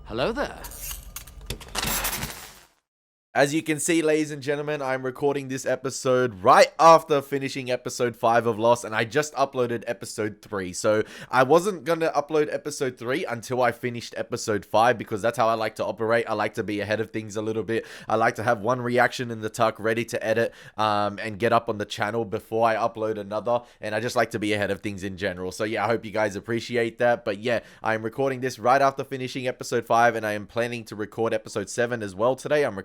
Hello there. As you can see, ladies and gentlemen, I'm recording this episode right after finishing episode 5 of Lost, and I just uploaded episode 3. So I wasn't going to upload episode 3 until I finished episode 5, because that's how I like to operate. I like to be ahead of things a little bit. I like to have one reaction in the tuck ready to edit and get up on the channel before I upload another, and I just like to be ahead of things in general. So yeah, I hope you guys appreciate that. But yeah, I'm recording this right after finishing episode 5, and I am planning to record episode 7 as well today. I'm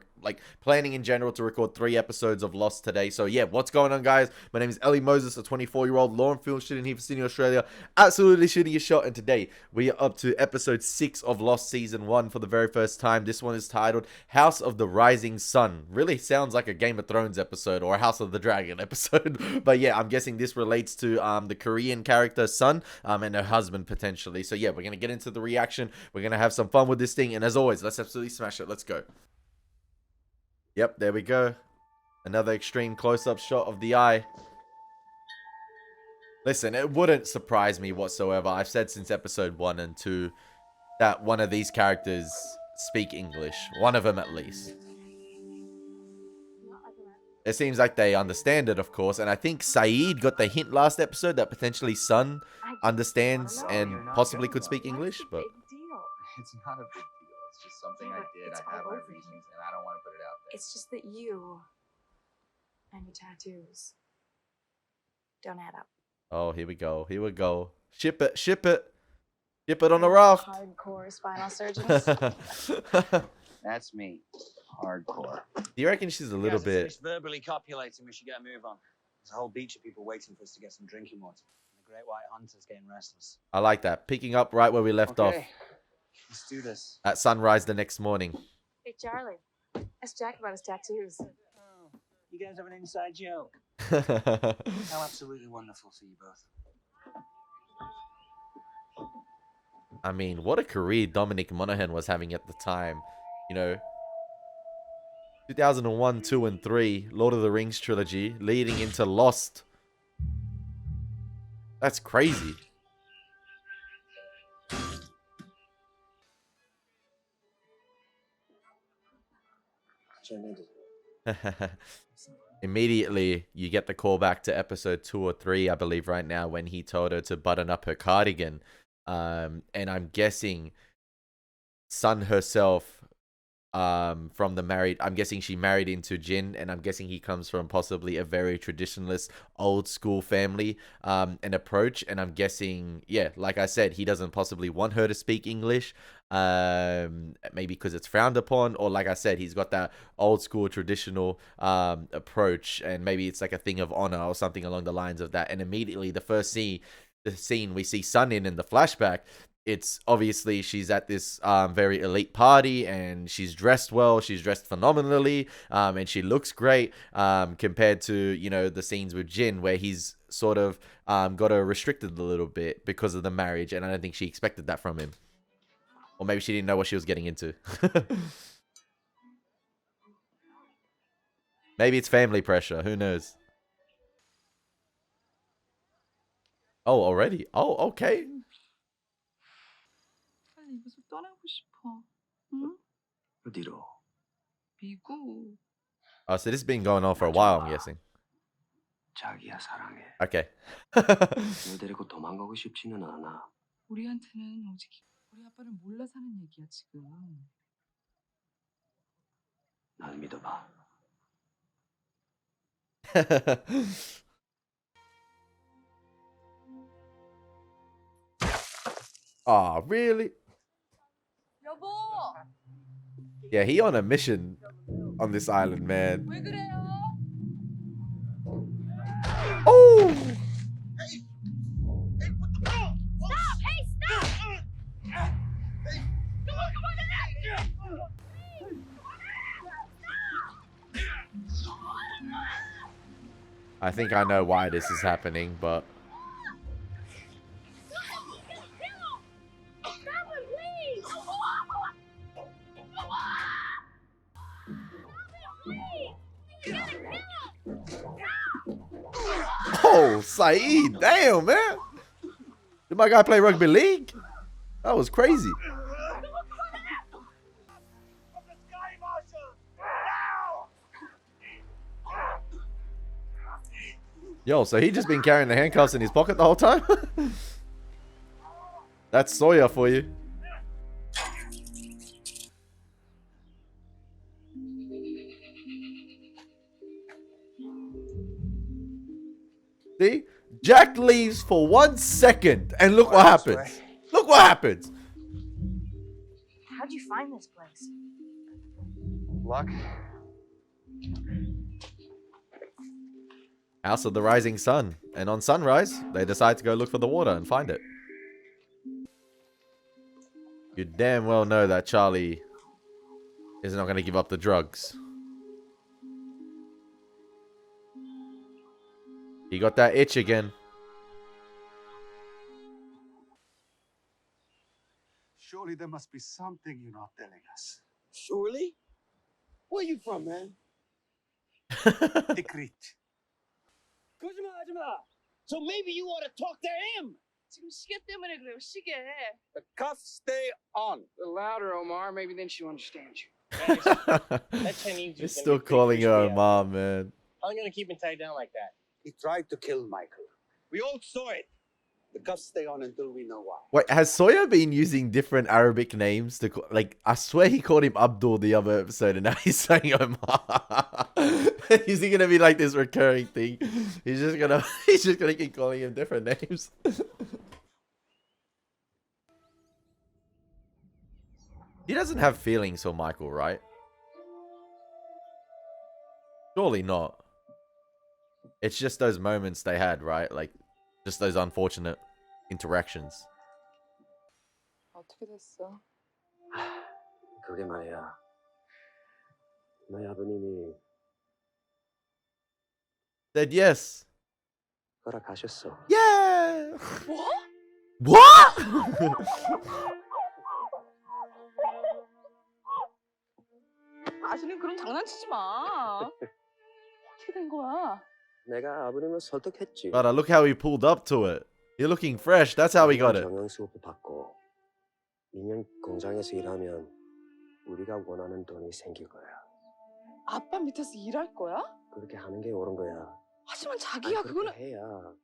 planning in general to record 3 episodes of Lost today. So yeah, what's going on, guys? My name is Elie Moses, a 24-year-old law and film student here for Sydney, Australia. Absolutely shooting a shot, and today we are up to episode 6 of Lost season 1 for the very first time. This one is titled House of the Rising Sun. Really sounds like a Game of Thrones episode or a House of the Dragon episode. But yeah, I'm guessing this relates to the Korean character Sun and her husband potentially. So yeah, we're gonna get into the reaction. We're gonna have some fun with this thing, and as always, let's absolutely smash it. Let's go. Yep, there we go. Another extreme close-up shot of the eye. Listen, it wouldn't surprise me whatsoever. I've said since episode 1 and 2 that one of these characters speak English. One of them at least. It seems like they understand it, of course. And I think Saeed got the hint last episode that potentially Sun understands and possibly could speak English. But It's not a big deal. It's just something I did. I have my reasons, and I don't want to put it out there. It's just that you and your tattoos don't add up. oh, here we go. Here we go. Ship it. Ship it. Ship it on the raft. Hardcore spinal surgeons. Do That's me. Hardcore. you reckon she's a little bit... It's verbally copulating. We should get a move on. There's a whole beach of people waiting for us to get some drinking water. And the great white hunter's getting restless. I like that. Picking up right where we left off. Let's do this. At sunrise the next morning. Hey, Charlie. Ask Jack about his tattoos. Oh, you guys have an inside joke. How absolutely wonderful for you both. I mean, what a career Dominic Monaghan was having at the time. You know, 2001, 2, and 3, Lord of the Rings trilogy, leading into Lost. That's crazy. Immediately, you get the call back to episode 2 or 3, I believe, right now, when he told her to button up her cardigan. And I'm guessing Sun herself, from the married, I'm guessing she married into Jin, and I'm guessing he comes from possibly a very traditionalist, old school family, and approach. And I'm guessing, yeah, like I said, he doesn't possibly want her to speak English, maybe because it's frowned upon, or like I said, he's got that old school traditional approach, and maybe it's like a thing of honor or something along the lines of that. And immediately, the scene we see Sun in the flashback, it's obviously she's at this very elite party, and she's dressed well, she's dressed phenomenally, and she looks great, compared to, you know, the scenes with Jin where he's sort of got her restricted a little bit because of the marriage, and I don't think she expected that from him. Or maybe she didn't know what she was getting into. Maybe it's family pressure, who knows. Oh, already? Oh, okay. 빨리 이곳을 떠나고 싶어. 응? 어디로? 미국. Oh, so this has been going on for a while, I'm guessing. 자기야 사랑해. Okay. 널 데리고 도망가고 싶지는 않아. 우리한테는 오직 우리 아빠를 몰라 사는 얘기야 지금. 날 믿어봐. Oh, really? 여보. Yeah, he on a mission on this island, man. 왜 그래요? Oh! I think I know why this is happening, but... Oh, Saeed, damn, man. Did my guy play rugby league? That was crazy. Yo, so he just been carrying the handcuffs in his pocket the whole time? That's Sawyer for you. See? Jack leaves for 1 second, and look what happens. Look what happens. How'd you find this place? Luck. House of the Rising Sun. And on sunrise, they decide to go look for the water and find it. You damn well know that Charlie is not going to give up the drugs. He got that itch again. Surely there must be something you're not telling us. Surely? Where you from, man? Tikrit. 거짓말하지 마. So maybe you ought to talk to him. 지금 시계 때문에 그래요, 시계. The cuffs stay on. A little louder, Omar. Maybe then she'll understand you. That Chinese He's dude's still gonna be calling pretty her crispy, mom, man. I'm gonna keep him tied down like that. He tried to kill Michael. We all saw it. The cuffs stay on until we know why. Wait, has Sawyer been using different Arabic names to call, like, I swear he called him Abdul the other episode and now he's saying Omar. Is he gonna be like this recurring thing? He's just gonna keep calling him different names. He doesn't have feelings for Michael, right? Surely not. It's just those moments they had, right? Like, just those unfortunate interactions. 어떻게 됐어? 그게 말이야. 너희 아버님이 Said yes. 허락하셨어. Yeah! What? 아저님 그럼 장난치지 마. 어떻게 된 거야? 내가 아버님을 설득했지. But look how he pulled up to it. You're looking fresh. That's how we got it. 경영수업 받고 민영 공장에서 일하면 우리가 원하는 돈이 생길 거야. 아빠 밑에서 일할 거야? 그렇게 하는 게 옳은 거야. 하지만 자기야 그렇게 그거는 해야.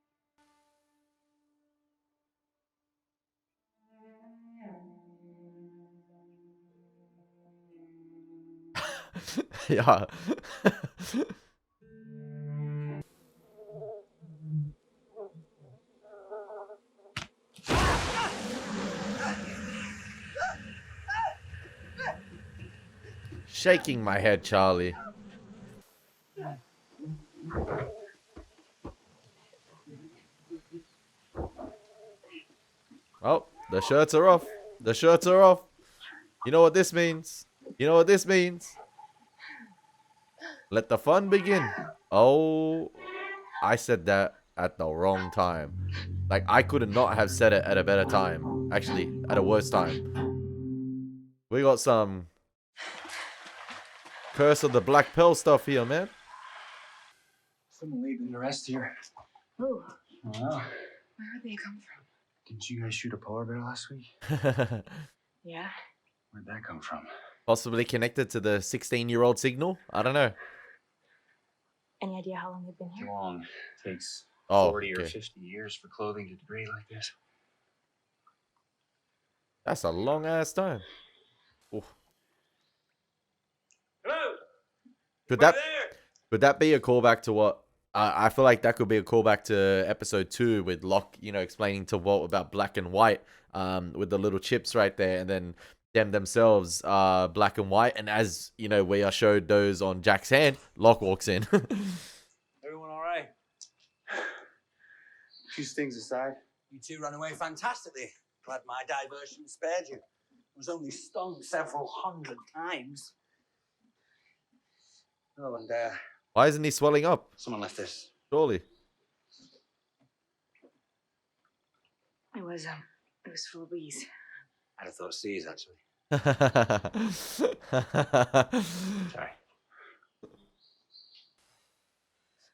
Yeah. Shaking my head, Charlie. Oh, the shirts are off. The shirts are off. You know what this means? You know what this means? Let the fun begin. Oh, I said that at the wrong time. Like, I could not have said it at a better time. Actually, at a worse time. We got some Curse of the Black Pearl stuff here, man. Someone leaving the rest here. Ooh, Wow. where'd they come from? Didn't you guys shoot a polar bear last week? Yeah. Where'd that come from? Possibly connected to the 16-year-old signal? I don't know. Any idea how long they've been here? Long. Takes Oh, 40 or okay. 50 years for clothing to degrade like this. That's a long-ass time. Oof. Hello. Could that be a callback to what? I feel like that could be a callback to episode 2 with Locke, you know, explaining to Walt about black and white, with the little chips right there, and then them themselves are black and white. And as you know, we are showed those on Jack's hand. Locke walks in. Everyone all right? These things aside, You two ran away fantastically. Glad my diversion spared you. I was only stung several hundred times. Oh, and Why isn't he swelling up? someone left this. Surely. It was full of bees. I'd have thought C's, actually. Sorry.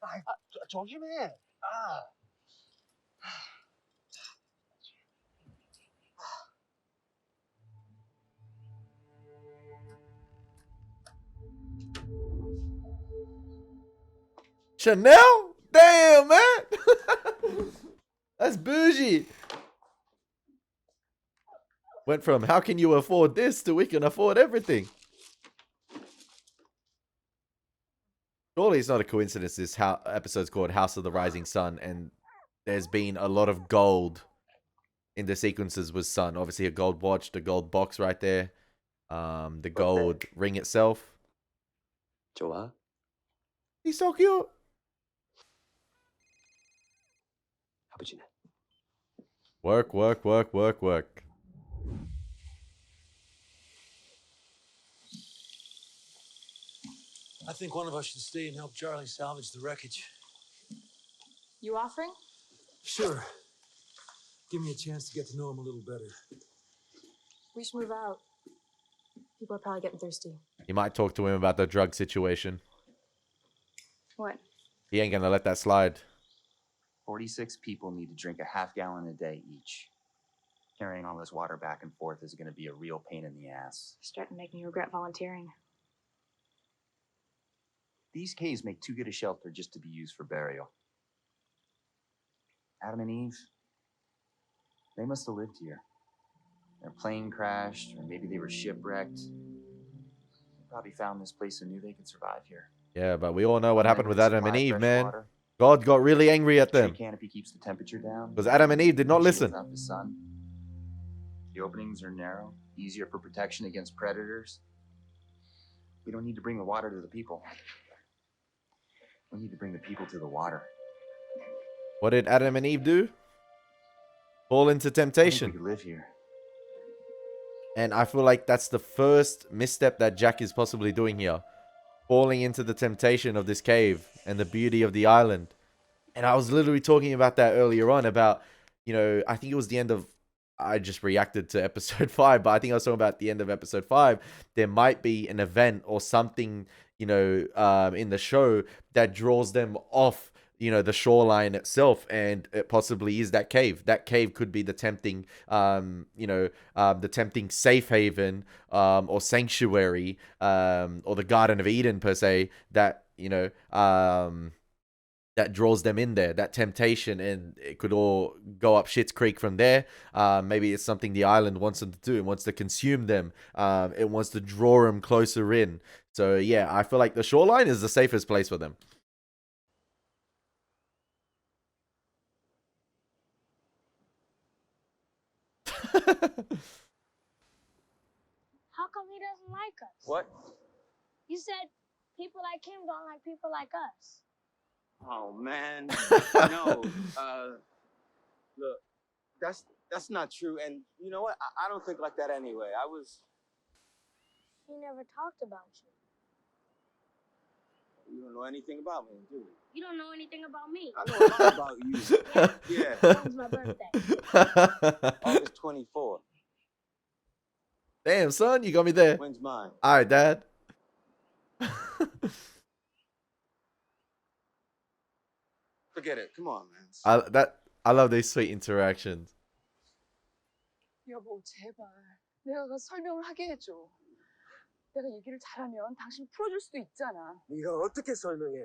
I told you, man. Chanel? Damn, man. That's bougie. Went from how can you afford this to we can afford everything. Surely it's not a coincidence this episode's called House of the Rising Sun, and there's been a lot of gold in the sequences with Sun. Obviously a gold watch, the gold box right there, the gold ring itself. 좋아? He's so cute. 아버지는? Work, work, work, work, work. I think one of us should stay and help Charlie salvage the wreckage. You offering? Sure. Give me a chance to get to know him a little better. We should move out. People are probably getting thirsty. You might talk to him about the drug situation. What? He ain't gonna let that slide. 46 people need to drink a half-gallon a day each. Carrying all this water back and forth is going to be a real pain in the ass. Starting to make me regret volunteering. These caves make too good a shelter just to be used for burial. Adam and Eve, they must have lived here. Their plane crashed, or maybe they were shipwrecked. They probably found this place and knew they could survive here. Yeah, but we all know what happened with Unlimited Adam and supply of Eve, fresh man. water. God got really angry at Tree them canopy keeps the temperature down. because Adam and Eve did not Shields listen. out the sun. The openings are narrow, easier for protection against predators. We don't need to bring the water to the people. We need to bring the people to the water. What did Adam and Eve do? Fall into I think we temptation. could live here. And I feel like that's the first misstep that Jack is possibly doing here. Falling into the temptation of this cave and the beauty of the island. And I was literally talking about that earlier on about, you know, I think it was the end of, I just reacted to episode 5, but I think I was talking about the end of episode 5. There might be an event or something, you know, in the show that draws them off, you know, the shoreline itself, and it possibly is that cave. That cave could be the tempting, you know, the tempting safe haven, or sanctuary, or the Garden of Eden per se, that, you know, that draws them in there, that temptation, and it could all go up Shit's Creek from there. Maybe it's something the island wants them to do. It wants to consume them. It wants to draw them closer in. So yeah, I feel like the shoreline is the safest place for them. How come he doesn't like us? What? You said people like him don't like people like us. Oh man. No. Look, that's not true. And you know what? I don't think like that anyway. He never talked about you. You don't know anything about me, do you? You don't know anything about me. I know a lot about you. Yeah. When's my birthday? August 24th. Damn, son, you got me there. When's mine? All right, Dad. Forget it. Come on, man. I love these sweet interactions. 여보, 제발. 내가 가서 설명을 하게 해줘. 내가 얘기를 잘하면 당신 풀어줄 수도 있잖아. 네가 어떻게 설명해?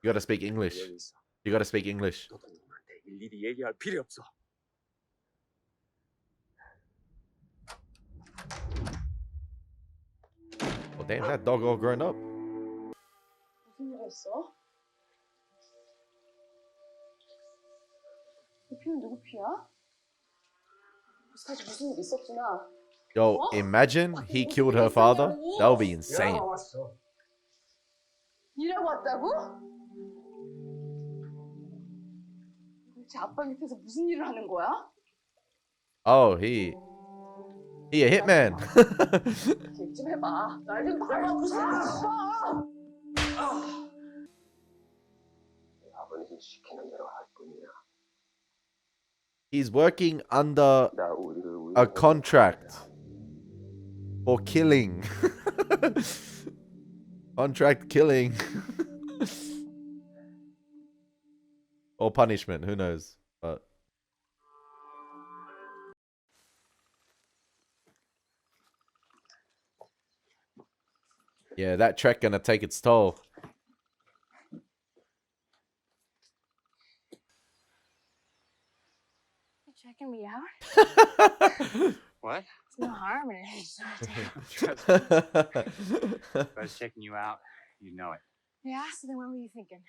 You gotta speak English. 여기 있어. You gotta speak English. 너도 놈한테 일일이 얘기할 필요 없어. Oh, damn, that dog all grown up. 무슨 일 했어? 이 피는 누구 피야? 사실 무슨 일 있었구나. Yo, imagine he killed her father. That would be insane. 왔어. 일하고 왔다고? 도대체 아빠 밑에서 무슨 일을 하는 거야? Oh, he a hitman. 얘기 좀 해봐. 날 좀 봐봐. 무슨 일을 했어? 아버님이 시키는 대로 할 뿐이야. He's working under 나 우리를 a contract for killing. Contract killing. Or punishment, who knows? But yeah, that trek gonna take its toll. no harm in it. Trust me. If I was checking you out, you'd know it. Yeah, so then what were you thinking?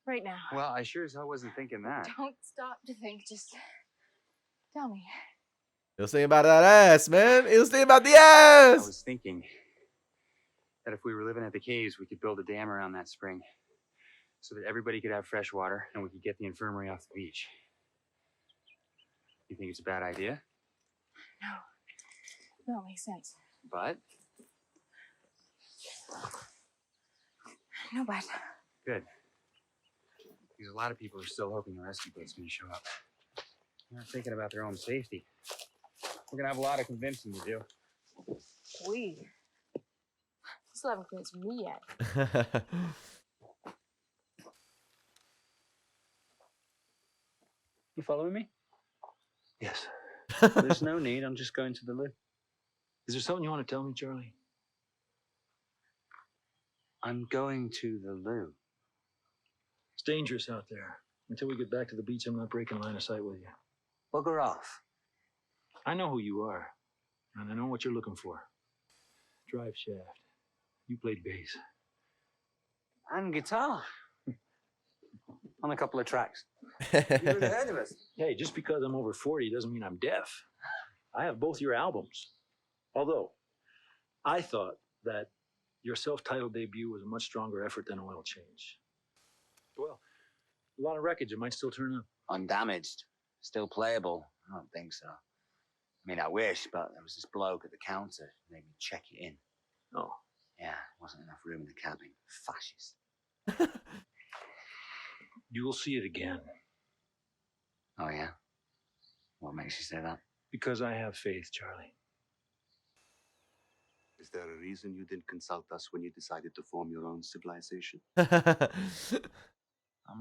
Right now. Well, I sure as hell wasn't thinking that. Don't stop to think, just tell me. He was thinking about that ass, man. He was thinking about the I ass. was thinking that if we were living at the caves, we could build a dam around that spring so that everybody could have fresh water and we could get the infirmary off the beach. You think it's a bad idea? No, it makes sense. But No, but good. Because a lot of people are still hoping the rescue boat's going to show up. They're not thinking about their own safety. We're going to have a lot of convincing to do. we still haven't convinced me yet. You following me? Yes. There's no need. I'm just going to the loo. Is there something you want to tell me, Charlie? I'm going to the loo. It's dangerous out there. Until we get back to the beach, I'm not breaking line of sight with you. Bugger off. I know who you are, and I know what you're looking for. Drive shaft. You played bass. And guitar. On a couple of tracks. You really heard of us? Hey, just because I'm over 40 doesn't mean I'm deaf. I have both your albums. Although, I thought that your self-titled debut was a much stronger effort than Oil Change. Well, a lot of wreckage, it might still turn up. Undamaged. Still playable. I don't think so. I mean, I wish, but there was this bloke at the counter who made me check it in. Oh. Yeah, wasn't enough room in the cabin. Fascist. You will see it again. Oh, yeah? What makes you say that? Because I have faith, Charlie. Is there a reason you didn't consult us when you decided to form your own civilization? I'm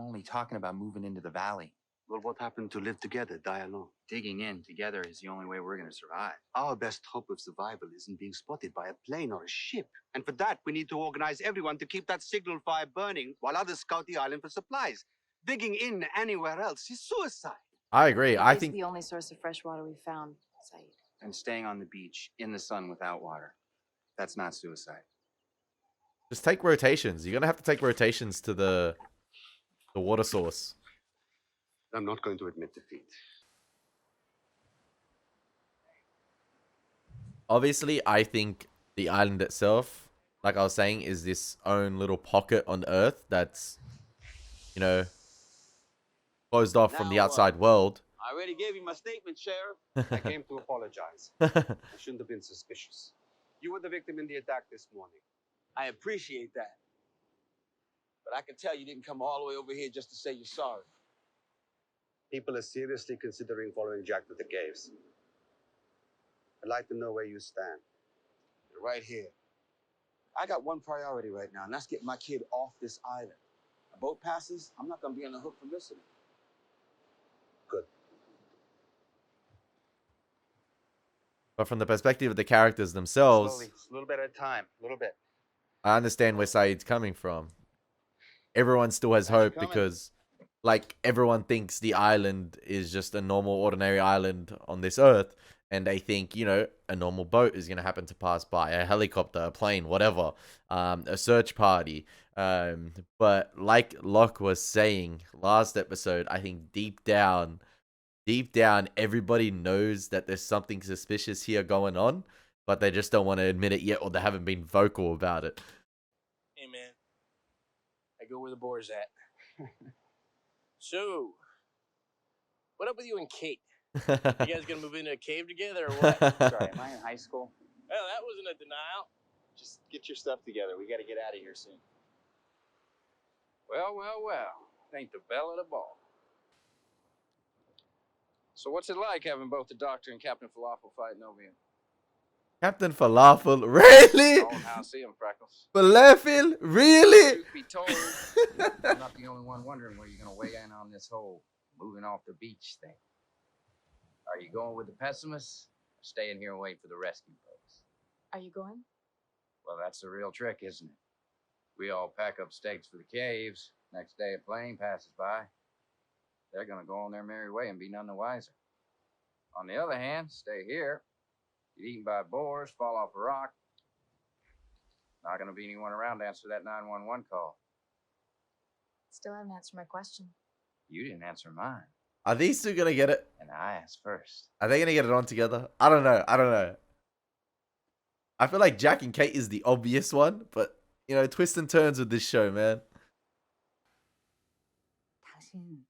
only talking about moving into the valley. Well, what happened to live together, die alone? Digging in together is the only way we're going to survive. Our best hope of survival isn't being spotted by a plane or a ship. And for that, we need to organize everyone to keep that signal fire burning while others scout the island for supplies. Digging in anywhere else is suicide. I agree. I think the only source of fresh water we found, Saeed. And staying on the beach in the sun without water. That's not suicide. just take rotations. You're gonna have to take rotations to the water source. I'm not going to admit defeat. Obviously, I think the island itself, like I was saying, is this own little pocket on Earth that's, you know, closed off from the outside world. I already gave you my statement, Sheriff. I came to apologize. I shouldn't have been suspicious. You were the victim in the attack this morning. I appreciate that. But I can tell you didn't come all the way over here just to say you're sorry. People are seriously considering following Jack to the caves. I'd like to know where you stand. You're right here. I got one priority right now, and that's getting my kid off this island. A boat passes, I'm not going to be on the hook for missing it. Good. But from the perspective of the characters themselves, Slowly, a little bit at a time, a little bit. I understand where Saeed's coming from. Everyone still has hope because, like, everyone thinks the island is just a normal, ordinary island on this Earth. And they think, you know, a normal boat is going to happen to pass by, a helicopter, a plane, whatever, a search party. But like Locke was saying last episode, I think deep down, everybody knows that there's something suspicious here going on, but they just don't want to admit it yet, or they haven't been vocal about it. Hey, man. I go where the boar's at. So, what up with you and Kate? You guys gonna move into a cave together or what? Sorry, am I in high school? Well, that wasn't a denial. Just get your stuff together. We got to get out of here soon. Well, well, well. Ain't the belle of the ball. So what's it like having both the doctor and Captain Falafel fighting over you? Captain Falafel, really? Oh, how I see him, Freckles. Falafel, really? Truth be told, I'm not the only one wondering where you're going to weigh in on this whole moving off the beach thing. Are you going with the pessimists or staying here and waiting for the rescue folks? Are you going? Well, that's the real trick, isn't it? We all pack up stakes for the caves. Next day a plane passes by. They're going to go on their merry way and be none the wiser. On the other hand, stay here. Get eaten by boars, fall off a rock. Not gonna be anyone around to answer that 911 call. Still haven't answered my question. You didn't answer mine, Are these two gonna get it? and I asked first. Are they gonna get it on together? I don't know. I don't know. I feel like Jack and Kate is the obvious one, but you know, twists and turns with this show, man. 당신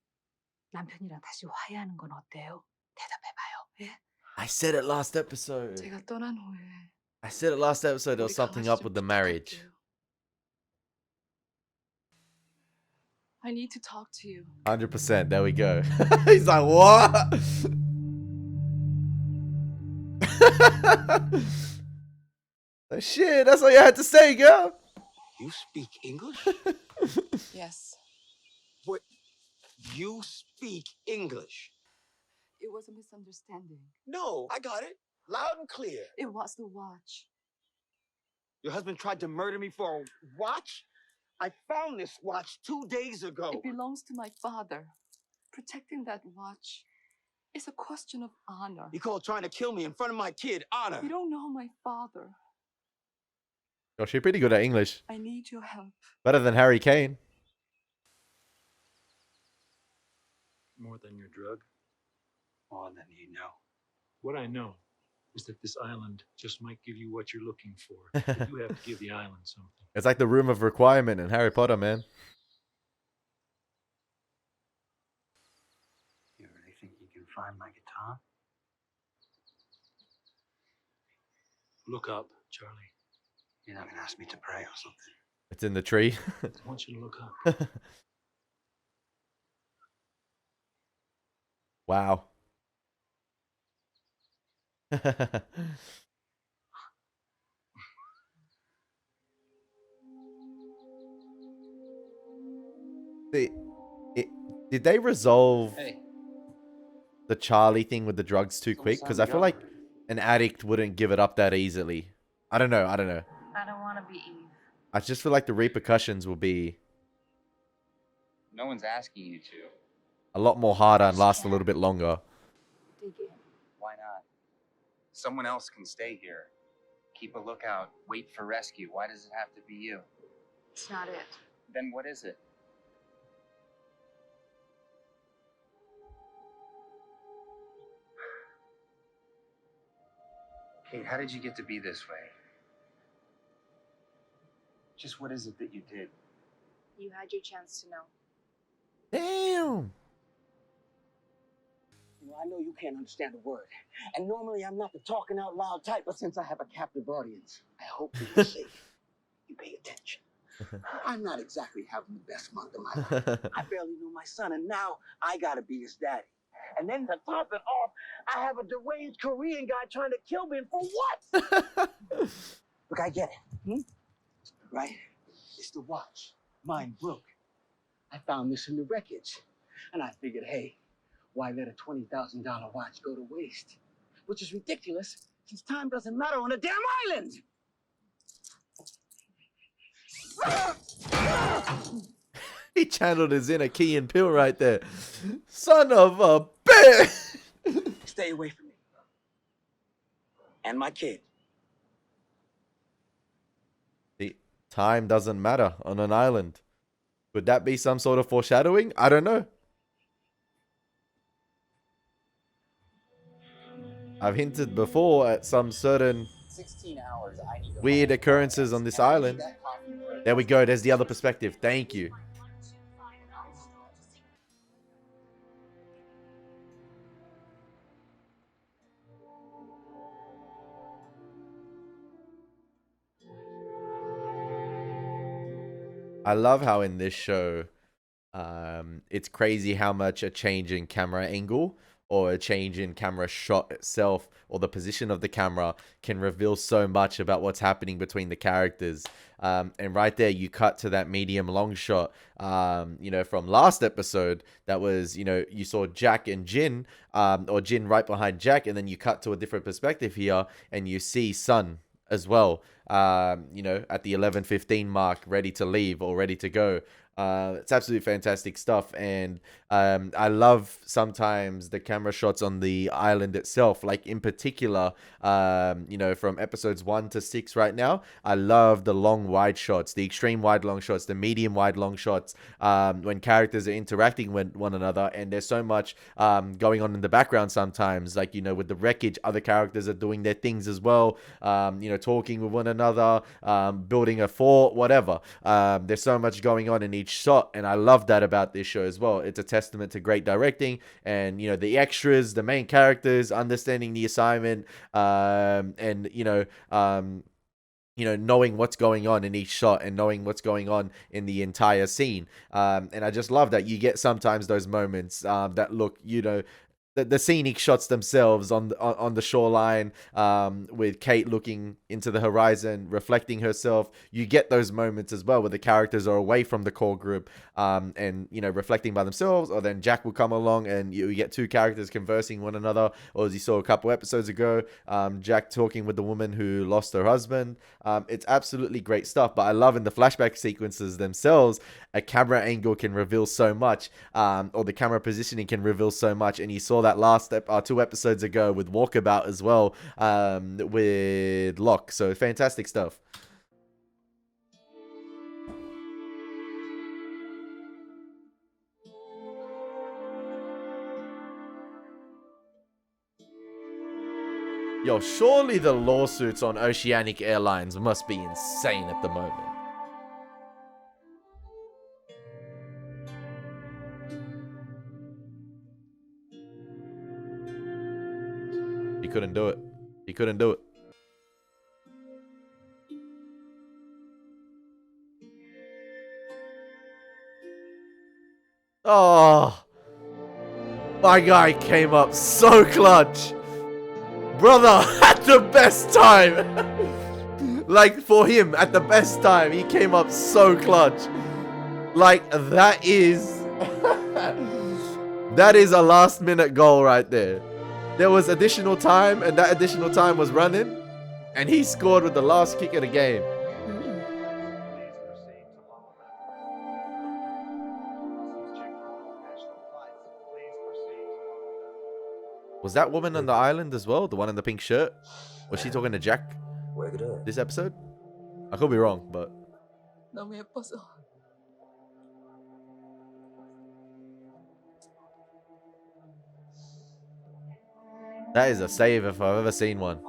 남편이랑 다시 화해하는 건 어때요? 대답해봐요. 예? I said it last episode. 제가 떠난 후에 I said it last episode. There was 우리 something 강아지 up 좀 with the marriage. 부탁할게요. I need to talk to you. 100%. There we go. He's like, what? Shit, that's all you had to say, girl. You speak English? Yes. What? You speak English? It was a misunderstanding. No, I got it. Loud and clear. It was the watch. Your husband tried to murder me for a watch? I found this watch 2 days ago. It belongs to my father. Protecting that watch is a question of honor. You call trying to kill me in front of my kid honor? You don't know my father. Oh, she's pretty good at English. I need your help. Better than Harry Kane. More than your drug? More than you know. What I know is that this island just might give you what you're looking for. But you have to give the island something. It's like the room of requirement in Harry Potter, man. You really think you can find my guitar? Look up, Charlie. You're not going to ask me to pray or something. It's in the tree. I want you to look up. Wow. Did they resolve the Charlie thing with the drugs too quick? Because I feel like an addict wouldn't give it up that easily. I don't know. I don't know. I don't want to be Eve. I just feel like the repercussions will be No one's asking you to. a lot more harder and last a little bit longer. Dig in. Why not? Someone else can stay here. Keep a lookout. Wait for rescue. Why does it have to be you? It's not it. Then what is it? Kate, how did you get to be this way? Just what is it that you did? You had your chance to know. Damn. You know, I know you can't understand a word. And normally I'm not the talking out loud type, but since I have a captive audience, I hope for your sake you pay attention. I'm not exactly having the best month of my life. I barely knew my son, and now I gotta be his daddy. And then to top it off, I have a deranged Korean guy trying to kill me, and for what? Look, I get it. Right? It's the watch. Mine broke. I found this in the wreckage. And I figured, hey, why let a $20,000 watch go to waste? Which is ridiculous, since time doesn't matter on a damn island! He channeled his inner Key and Peele right there. Son of a bitch! Stay away from me. And my kid. The time doesn't matter on an island. Could that be some sort of foreshadowing? I don't know. I've hinted before at some certain 16 hours. I need to weird occurrences on this island. There we go. There's the other perspective. Thank you. I love how in this show, it's crazy how much a change in camera angle or a change in camera shot itself or the position of the camera can reveal so much about what's happening between the characters. And right there, you cut to that medium long shot, from last episode. That was, you saw Jack and Jin, or Jin right behind Jack. And then you cut to a different perspective here and you see Sun as well, at the 11:15 mark, ready to leave or ready to go. It's absolutely fantastic stuff, and I love sometimes the camera shots on the island itself. Like in particular, from episodes 1 to 6 right now, I love the long wide shots, the extreme wide long shots, the medium wide long shots, when characters are interacting with one another, and there's so much going on in the background sometimes. Like with the wreckage, other characters are doing their things as well. Talking with one another, building a fort, whatever. There's so much going on in each shot, and I love that about this show as well. It's a testament to great directing, and the extras, the main characters, understanding the assignment, and knowing what's going on in each shot and knowing what's going on in the entire scene. And I just love that you get sometimes those moments that look, the scenic shots themselves on the shoreline, with Kate looking into the horizon, reflecting herself. You get those moments as well where the characters are away from the core group, and reflecting by themselves. Or then Jack will come along and you get two characters conversing one another. Or as you saw a couple episodes ago, Jack talking with the woman who lost her husband. It's absolutely great stuff. But I love in the flashback sequences themselves, a camera angle can reveal so much, or the camera positioning can reveal so much. And you saw that last 2 episodes ago with Walkabout as well, with Locke. So fantastic stuff. Yo, surely the lawsuits on Oceanic Airlines must be insane at the moment. He couldn't do it. He couldn't do it. Oh, my guy came up so clutch. Brother, at the best time. Like, for him, at the best time, he came up so clutch. Like, that is... that is a last-minute goal right there. There was additional time, and that additional time was running, and he scored with the last kick of the game. Was that woman on the island as well? The one in the pink shirt? Was she talking to Jack this episode? I could be wrong, but... 너무 예뻐서. That is a save if I've ever seen one.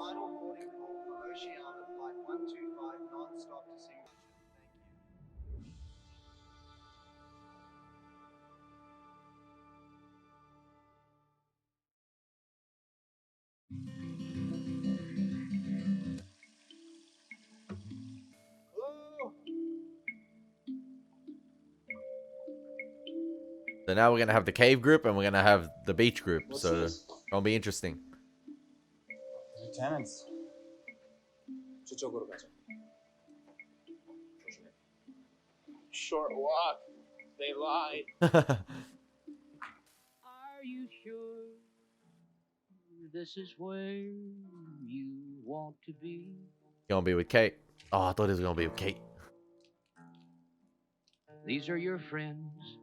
So now we're going to have the cave group and we're going to have the beach group. So it'll be interesting. Lieutenants. 저쪽으로 가자. Short walk. They lied. Are you sure this is where you want to be? Gonna be with Kate. Oh, I thought it was gonna be with Kate. These are your friends,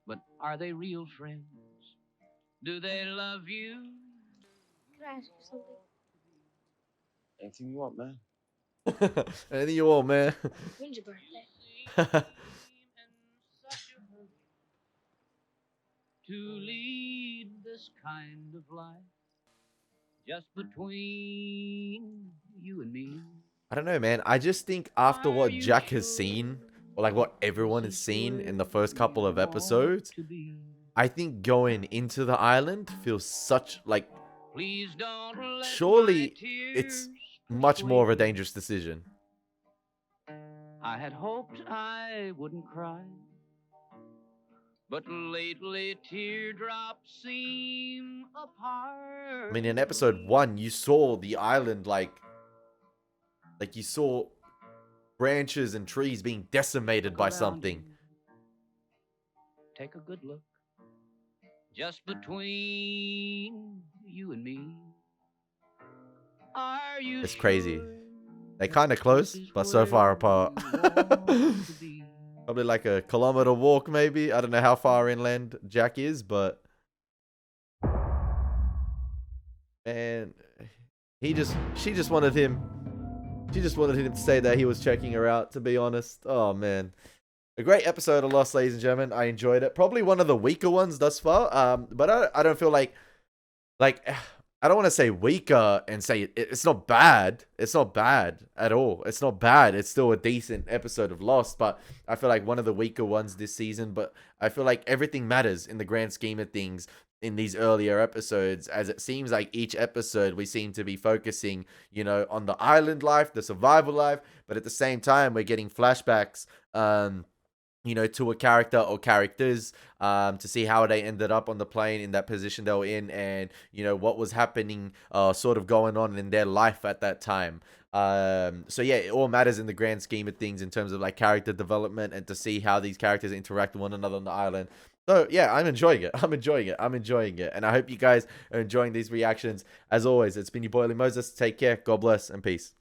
but are they real friends? Do they love you? Can I ask you something? Anything you want, man. Anything you want, man. When's your birthday? To lead this kind of life just between you and me. I don't know, man. I just think after what Jack has seen, or like what everyone has seen in the first couple of episodes, I think going into the island feels such like... Surely it's much more of a dangerous decision. I had hoped I wouldn't cry, but lately teardrops seem apart. I mean, in episode 1, you saw the island like you saw branches and trees being decimated by something. Take a good look. Just between you and me. Are you It's crazy. They're kind of close, but so far apart. Probably like a kilometer walk, maybe. I don't know how far inland Jack is, but man, she just wanted him. She just wanted him to say that he was checking her out, to be honest. Oh man. A great episode of Lost, ladies and gentlemen. I enjoyed it. Probably one of the weaker ones thus far. But I don't feel like I don't want to say weaker and say it's not bad. It's not bad at all. It's not bad. It's still a decent episode of Lost, but I feel like one of the weaker ones this season. But I feel like everything matters in the grand scheme of things in these earlier episodes, as it seems like each episode we seem to be focusing, you know, on the island life, the survival life, but at the same time we're getting flashbacks, you know, to a character or characters, to see how they ended up on the plane in that position they were in, and you know what was happening, sort of going on in their life at that time. So yeah, it all matters in the grand scheme of things in terms of like character development and to see how these characters interact with one another on the island. So yeah, I'm enjoying it. I'm enjoying it. And I hope you guys are enjoying these reactions. As always, it's been your boy Elie Moses. Take care. God bless and peace.